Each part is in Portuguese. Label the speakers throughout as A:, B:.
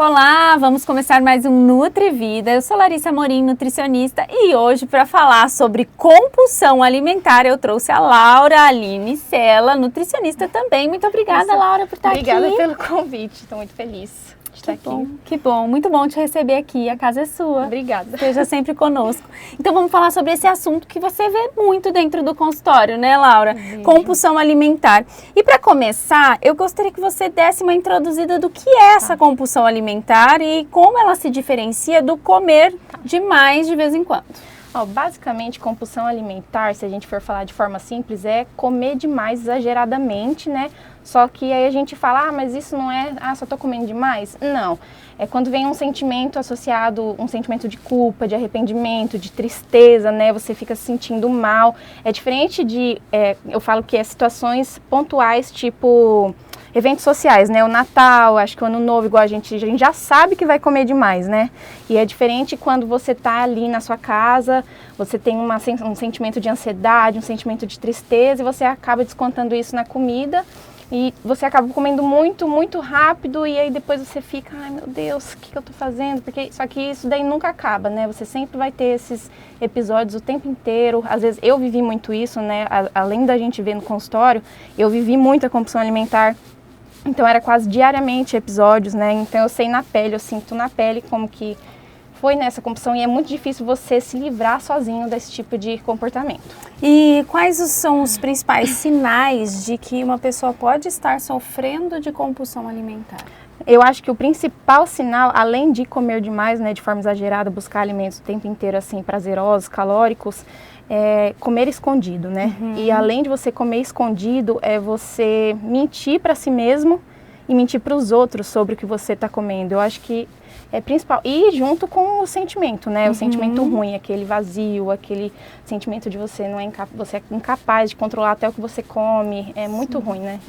A: Olá, vamos começar mais um Nutri Vida. Eu sou Larissa Amorim, nutricionista, e hoje para falar sobre compulsão alimentar eu trouxe a Laura Aline Sela, nutricionista também. Muito obrigada, Laura, por estar aqui.
B: Obrigada pelo convite, estou muito feliz de estar aqui.
A: Que bom, muito bom te receber aqui, a casa é sua.
B: Obrigada.
A: Esteja sempre conosco. Então vamos falar sobre esse assunto que você vê muito dentro do consultório, né, Laura? Compulsão alimentar. E para começar, eu gostaria que você desse uma introduzida do que é essa compulsão alimentar e como ela se diferencia do comer demais de vez em quando.
B: Basicamente, compulsão alimentar, se a gente for falar de forma simples, é comer demais exageradamente, né? Só que aí a gente fala, mas isso não é, só tô comendo demais? Não. É quando vem um sentimento associado, um sentimento de culpa, de arrependimento, de tristeza, né? Você fica se sentindo mal. É diferente de, eu falo que é situações pontuais, tipo eventos sociais, né? O Natal, acho que o Ano Novo, igual a gente já sabe que vai comer demais, né? E é diferente quando você tá ali na sua casa, você tem um sentimento de ansiedade, um sentimento de tristeza e você acaba descontando isso na comida e você acaba comendo muito, muito rápido e aí depois você fica, ai meu Deus, o que eu tô fazendo? Só que isso daí nunca acaba, né? Você sempre vai ter esses episódios o tempo inteiro. Às vezes eu vivi muito isso, né? Além da gente ver no consultório, eu vivi muito a compulsão alimentar. Então era quase diariamente episódios, né? Então eu sei na pele, eu sinto na pele como que foi nessa compulsão e é muito difícil você se livrar sozinho desse tipo de comportamento.
A: E quais são os principais sinais de que uma pessoa pode estar sofrendo de compulsão alimentar?
B: Eu acho que o principal sinal, além de comer demais, né, de forma exagerada, buscar alimentos o tempo inteiro assim prazerosos, calóricos, é comer escondido, né? E além de você comer escondido, é você mentir para si mesmo e mentir para os outros sobre o que você está comendo. Eu acho que é principal. E junto com o sentimento, né? O sentimento ruim, aquele vazio, aquele sentimento de você você é incapaz de controlar até o que você come. É muito ruim, né?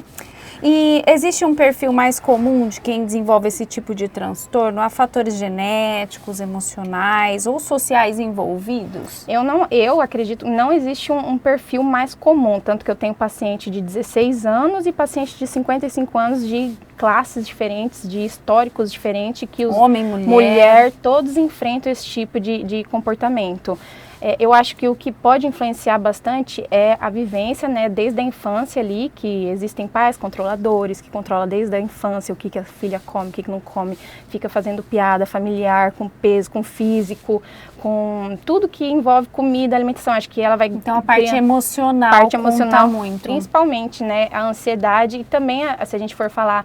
A: E existe um perfil mais comum de quem desenvolve esse tipo de transtorno? Há fatores genéticos, emocionais ou sociais envolvidos?
B: Eu acredito, não existe um perfil mais comum, tanto que eu tenho paciente de 16 anos e paciente de 55 anos de classes diferentes, de históricos diferentes, que os
A: homem,
B: mulher, todos enfrentam esse tipo de comportamento. Eu acho que o que pode influenciar bastante é a vivência, né, desde a infância ali, que existem pais controladores, que controlam desde a infância o que a filha come, o que não come, fica fazendo piada familiar, com peso, com físico, com tudo que envolve comida, alimentação. Acho que ela vai...
A: Então a parte emocional conta muito.
B: Principalmente, né, a ansiedade e também, se a gente for falar...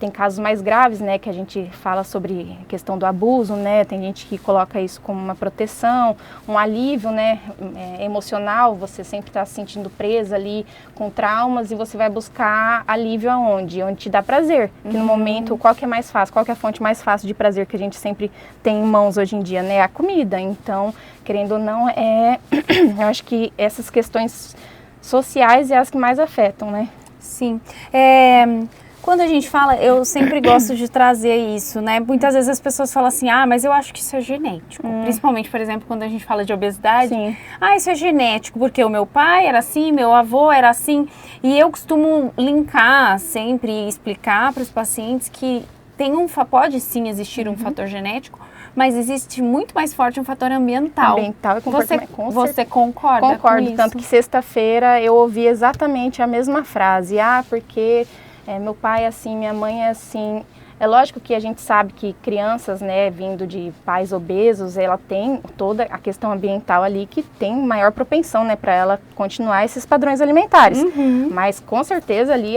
B: tem casos mais graves, né, que a gente fala sobre a questão do abuso, né, tem gente que coloca isso como uma proteção, um alívio, né, emocional, você sempre está se sentindo presa ali com traumas e você vai buscar alívio aonde? Onde te dá prazer, que no momento, qual que é mais fácil, qual que é a fonte mais fácil de prazer que a gente sempre tem em mãos hoje em dia, né, a comida. Então, querendo ou não, eu acho que essas questões sociais é as que mais afetam, né.
A: Sim. Quando a gente fala, eu sempre gosto de trazer isso, né? Muitas vezes as pessoas falam assim, mas eu acho que isso é genético. Principalmente, por exemplo, quando a gente fala de obesidade. Sim. Isso é genético, porque o meu pai era assim, meu avô era assim. E eu costumo linkar sempre e explicar para os pacientes que pode sim existir um fator genético, mas existe muito mais forte um fator ambiental.
B: Ambiental e comportamento.
A: Você concorda com isso?
B: Tanto que sexta-feira eu ouvi exatamente a mesma frase. Porque... meu pai é assim, minha mãe é assim. É lógico que a gente sabe que crianças, né, vindo de pais obesos, ela tem toda a questão ambiental ali que tem maior propensão, né, para ela continuar esses padrões alimentares. Mas com certeza ali,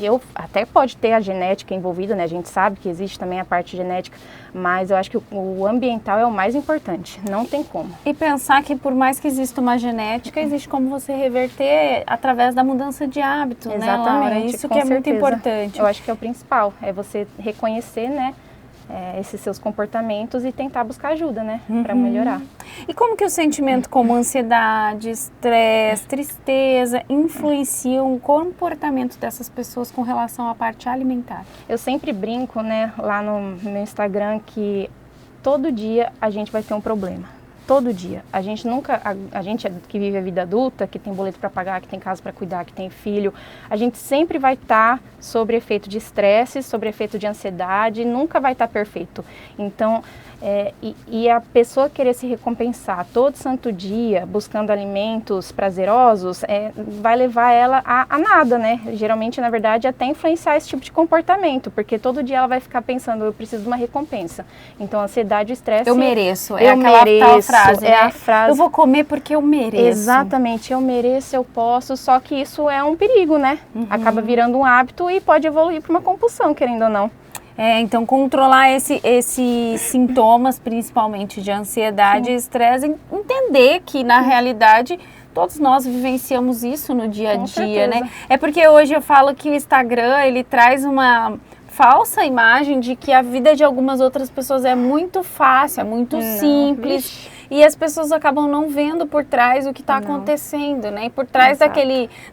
B: eu até pode ter a genética envolvida, né, a gente sabe que existe também a parte genética, mas eu acho que o ambiental é o mais importante, não tem como.
A: E pensar que por mais que exista uma genética, existe como você reverter através da mudança de hábito, né, Laura? Isso que é muito importante.
B: Eu acho que é o principal, é você reconhecer, né, esses seus comportamentos e tentar buscar ajuda, né, para melhorar.
A: E como que o sentimento como ansiedade, estresse, tristeza influenciam o comportamento dessas pessoas com relação à parte alimentar?
B: Eu sempre brinco, né, lá no meu Instagram que todo dia a gente vai ter um problema. todo dia. A gente que vive a vida adulta, que tem boleto para pagar, que tem casa para cuidar, que tem filho, a gente sempre vai estar sob efeito de estresse, sob efeito de ansiedade, nunca vai estar perfeito. Então, e a pessoa querer se recompensar todo santo dia, buscando alimentos prazerosos, vai levar ela a nada, né? Geralmente, na verdade, até influenciar esse tipo de comportamento, porque todo dia ela vai ficar pensando, eu preciso de uma recompensa. Então, a ansiedade e o estresse...
A: Eu mereço, tal frase, né?
B: A frase.
A: Eu vou comer porque eu mereço.
B: Exatamente, eu mereço, eu posso, só que isso é um perigo, né? Acaba virando um hábito e pode evoluir para uma compulsão, querendo ou não.
A: Então controlar esses sintomas, principalmente de ansiedade e estresse, entender que na realidade todos nós vivenciamos isso no dia a dia, né? É porque hoje eu falo que o Instagram, ele traz uma falsa imagem de que a vida de algumas outras pessoas é muito fácil, é muito simples. E as pessoas acabam não vendo por trás o que está acontecendo, né? E por trás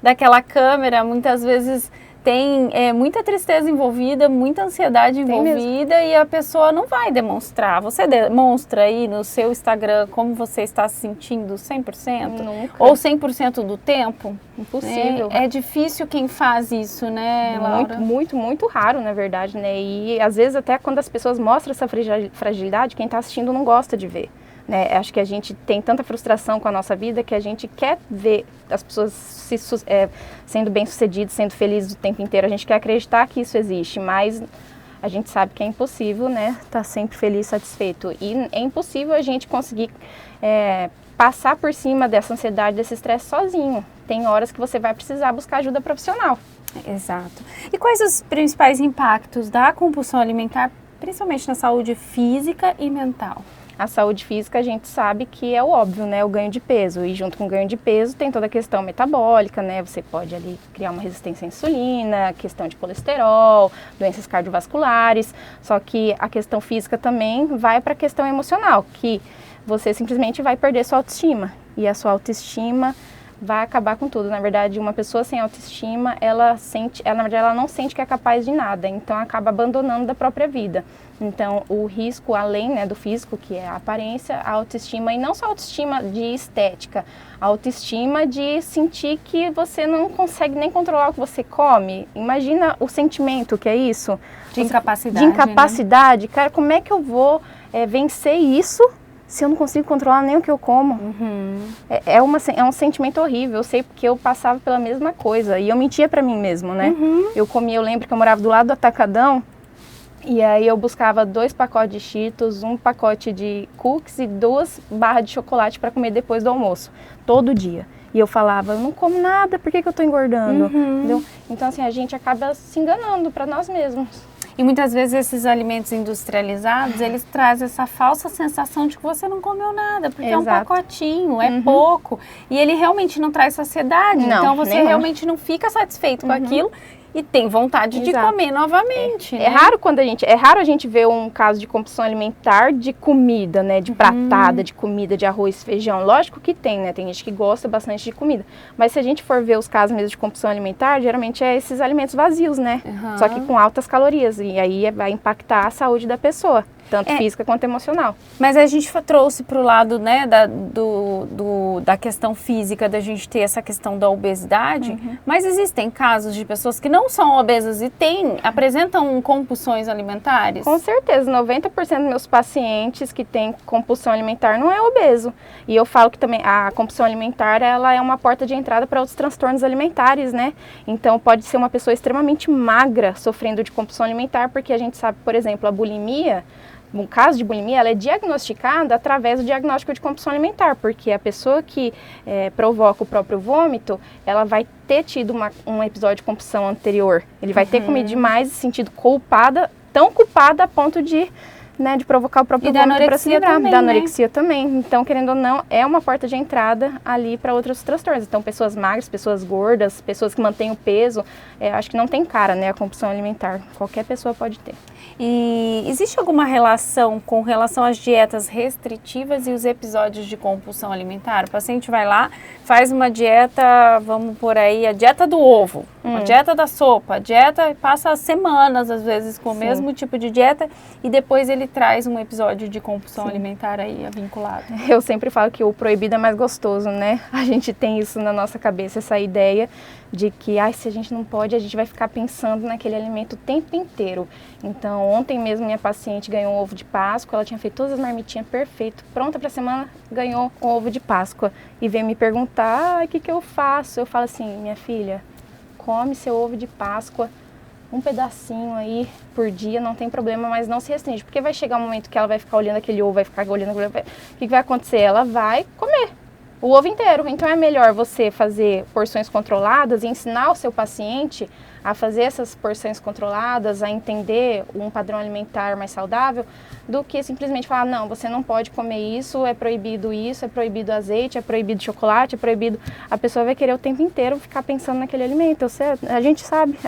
A: daquela câmera, muitas vezes tem muita tristeza envolvida, muita ansiedade envolvida e a pessoa não vai demonstrar. Você demonstra aí no seu Instagram como você está se sentindo 100%?
B: Nunca.
A: Ou 100% do tempo?
B: Impossível.
A: É difícil quem faz isso, né, Laura?
B: Muito raro, na verdade, né? E às vezes até quando as pessoas mostram essa fragilidade, quem está assistindo não gosta de ver. Né? Acho que a gente tem tanta frustração com a nossa vida que a gente quer ver as pessoas sendo bem-sucedidas, sendo felizes o tempo inteiro. A gente quer acreditar que isso existe, mas a gente sabe que é impossível, né? Estar sempre feliz, satisfeito. E é impossível a gente conseguir passar por cima dessa ansiedade, desse estresse sozinho. Tem horas que você vai precisar buscar ajuda profissional.
A: Exato. E quais os principais impactos da compulsão alimentar, principalmente na saúde física e mental?
B: A saúde física a gente sabe que é o óbvio, né? O ganho de peso. E junto com o ganho de peso tem toda a questão metabólica, né? Você pode ali criar uma resistência à insulina, questão de colesterol, doenças cardiovasculares. Só que a questão física também vai para a questão emocional, que você simplesmente vai perder sua autoestima. E a sua autoestima vai acabar com tudo. Na verdade, uma pessoa sem autoestima, na verdade, ela não sente que é capaz de nada. Então, acaba abandonando da própria vida. Então, o risco, além, né, do físico, que é a aparência, a autoestima, e não só a autoestima de estética, a autoestima de sentir que você não consegue nem controlar o que você come. Imagina o sentimento que é isso.
A: De incapacidade.
B: De incapacidade. Né? Cara, como é que eu vou vencer isso se eu não consigo controlar nem o que eu como? É um sentimento horrível. Eu sei porque eu passava pela mesma coisa. E eu mentia pra mim mesmo, né? Eu lembro que eu morava do lado do Atacadão. E aí eu buscava 2 pacotes de Cheetos, 1 pacote de cookies e 2 barras de chocolate para comer depois do almoço, todo dia. E eu falava, eu não como nada, por que eu tô engordando? Entendeu? Então assim, a gente acaba se enganando para nós mesmos.
A: E muitas vezes esses alimentos industrializados, eles trazem essa falsa sensação de que você não comeu nada, porque é um pacotinho, é pouco. E ele realmente não traz saciedade, então você realmente não fica satisfeito com aquilo. E tem vontade de comer novamente.
B: É raro a gente ver um caso de compulsão alimentar de comida, né? De pratada, de comida, de arroz e feijão. Lógico que tem, né? Tem gente que gosta bastante de comida. Mas se a gente for ver os casos mesmo de compulsão alimentar, geralmente é esses alimentos vazios, né? Só que com altas calorias. E aí vai impactar a saúde da pessoa. Tanto física quanto emocional.
A: Mas a gente trouxe para o lado, né, da questão física, da gente ter essa questão da obesidade, mas existem casos de pessoas que não são obesas e apresentam compulsões alimentares?
B: Com certeza, 90% dos meus pacientes que têm compulsão alimentar não é obeso. E eu falo que também a compulsão alimentar, ela é uma porta de entrada para outros transtornos alimentares, né? Então pode ser uma pessoa extremamente magra sofrendo de compulsão alimentar, porque a gente sabe, por exemplo, a bulimia. No caso de bulimia, ela é diagnosticada através do diagnóstico de compulsão alimentar, porque a pessoa que provoca o próprio vômito, ela vai ter tido um episódio de compulsão anterior. Ele vai ter comido demais e se sentido culpada, tão culpada a ponto de provocar o próprio vômito para se livrar. Da anorexia também. Então, querendo ou não, é uma porta de entrada ali para outros transtornos. Então, pessoas magras, pessoas gordas, pessoas que mantêm o peso, acho que não tem cara, né, a compulsão alimentar. Qualquer pessoa pode ter.
A: E existe alguma relação com relação às dietas restritivas e os episódios de compulsão alimentar? O paciente vai lá, faz uma dieta, vamos por aí, a dieta do ovo. A dieta da sopa, a dieta passa semanas, às vezes, com o mesmo tipo de dieta e depois ele traz um episódio de compulsão alimentar aí vinculado.
B: Eu sempre falo que o proibido é mais gostoso, né? A gente tem isso na nossa cabeça, essa ideia de que, se a gente não pode, a gente vai ficar pensando naquele alimento o tempo inteiro. Então, ontem mesmo minha paciente ganhou um ovo de Páscoa, ela tinha feito todas as marmitinhas perfeito, pronta para a semana, ganhou um ovo de Páscoa e veio me perguntar, o que eu faço? Eu falo assim, minha filha, come seu ovo de Páscoa, um pedacinho aí por dia, não tem problema, mas não se restringe, porque vai chegar um momento que ela vai ficar olhando aquele ovo, vai ficar olhando aquele ovo, o que vai acontecer? Ela vai comer o ovo inteiro. Então é melhor você fazer porções controladas e ensinar o seu paciente a fazer essas porções controladas, a entender um padrão alimentar mais saudável, do que simplesmente falar, não, você não pode comer isso, é proibido azeite, é proibido chocolate, é proibido... A pessoa vai querer o tempo inteiro ficar pensando naquele alimento. A gente sabe,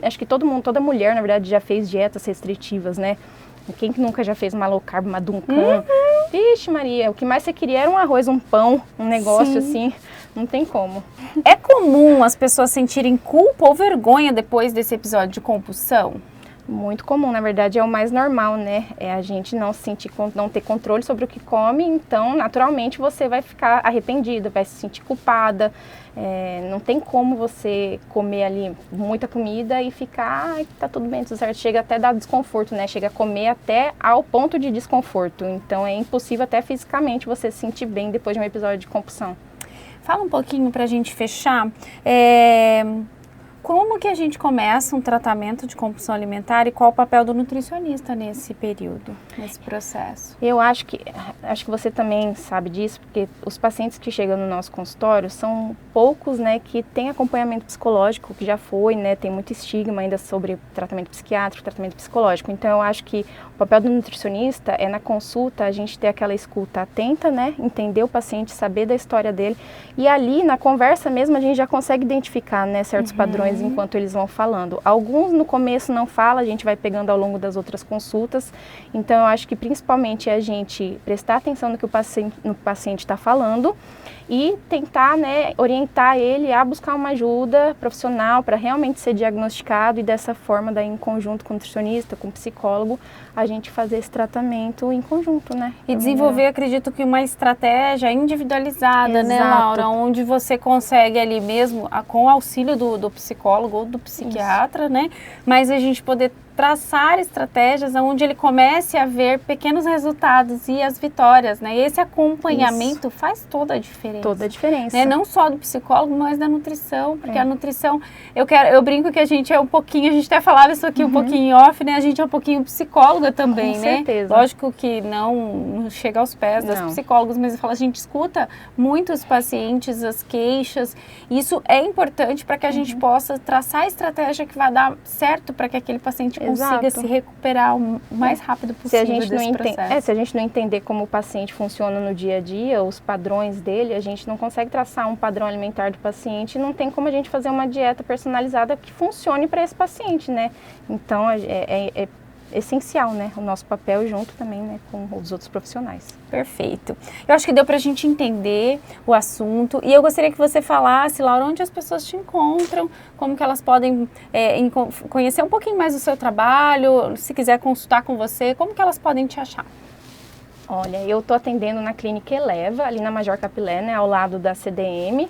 B: acho que todo mundo, toda mulher, na verdade, já fez dietas restritivas, né? Quem que nunca já fez uma low carb, uma Duncan? Vixe Maria, o que mais você queria era um arroz, um pão, um negócio assim, não tem como.
A: É comum as pessoas sentirem culpa ou vergonha depois desse episódio de compulsão?
B: Muito comum, na verdade é o mais normal, né? É a gente não ter controle sobre o que come, então naturalmente você vai ficar arrependida, vai se sentir culpada. Não tem como você comer ali muita comida e ficar, tá tudo bem, tudo certo. Chega até a dar desconforto, né? Chega a comer até ao ponto de desconforto. Então é impossível até fisicamente você se sentir bem depois de um episódio de compulsão.
A: Fala um pouquinho pra gente fechar. Como que a gente começa um tratamento de compulsão alimentar e qual o papel do nutricionista nesse período, nesse processo?
B: Eu acho que você também sabe disso, porque os pacientes que chegam no nosso consultório são poucos, né, que têm acompanhamento psicológico, que já foi, né, tem muito estigma ainda sobre tratamento psiquiátrico, tratamento psicológico. Então eu acho que o papel do nutricionista é na consulta a gente ter aquela escuta atenta, né, entender o paciente, saber da história dele e ali na conversa mesmo a gente já consegue identificar, né, certos padrões enquanto eles vão falando. Alguns no começo não fala, a gente vai pegando ao longo das outras consultas. Então eu acho que principalmente é a gente prestar atenção no que o paciente está falando e tentar, né, orientar ele a buscar uma ajuda profissional para realmente ser diagnosticado e dessa forma, daí, em conjunto com o nutricionista, com o psicólogo, a gente fazer esse tratamento em conjunto, né?
A: E desenvolver, acredito que uma estratégia individualizada, né, Laura? Onde você consegue ali mesmo, com o auxílio do psicólogo ou do psiquiatra, né? Mas a gente poder traçar estratégias onde ele comece a ver pequenos resultados e as vitórias, né? E esse acompanhamento faz toda a diferença.
B: Toda a diferença.
A: Né? Não só do psicólogo, mas da nutrição, porque a nutrição, eu brinco que a gente é um pouquinho, a gente até falava isso aqui um pouquinho off, né? A gente é um pouquinho psicóloga também,
B: com
A: né?
B: certeza.
A: Lógico que não chega aos pés das psicólogas, mas eu falo, a gente escuta muitos pacientes, as queixas, isso é importante para que a gente possa traçar a estratégia que vai dar certo para que aquele paciente consiga se recuperar o mais rápido possível desse processo.
B: Se a gente não entender como o paciente funciona no dia a dia, os padrões dele, a gente não consegue traçar um padrão alimentar do paciente, não tem como a gente fazer uma dieta personalizada que funcione para esse paciente, né? Então, é essencial, né? O nosso papel junto também, né, com os outros profissionais.
A: Perfeito. Eu acho que deu pra gente entender o assunto e eu gostaria que você falasse, Laura, onde as pessoas te encontram, como que elas podem conhecer um pouquinho mais do seu trabalho, se quiser consultar com você, como que elas podem te achar?
B: Olha, eu tô atendendo na Clínica Eleva, ali na Major Capilé, né, ao lado da CDM.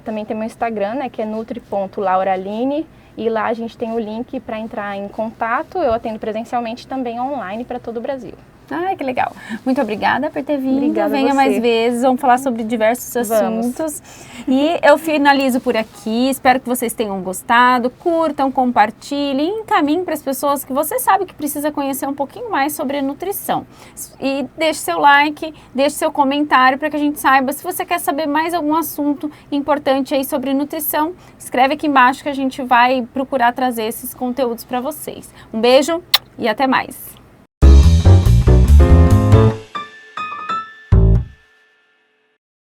B: Também tem meu Instagram, né, que é nutri.lauraline. E lá a gente tem o link para entrar em contato. Eu atendo presencialmente também online para todo o Brasil.
A: Ai, que legal. Muito obrigada por ter vindo.
B: Obrigada
A: Venha
B: a você.
A: Mais vezes, vamos falar sobre diversos assuntos. E eu finalizo por aqui. Espero que vocês tenham gostado. Curtam, compartilhem, encaminhem para as pessoas que você sabe que precisa conhecer um pouquinho mais sobre a nutrição. E deixe seu like, deixe seu comentário para que a gente saiba. Se você quer saber mais algum assunto importante aí sobre nutrição, escreve aqui embaixo que a gente vai procurar trazer esses conteúdos para vocês. Um beijo e até mais.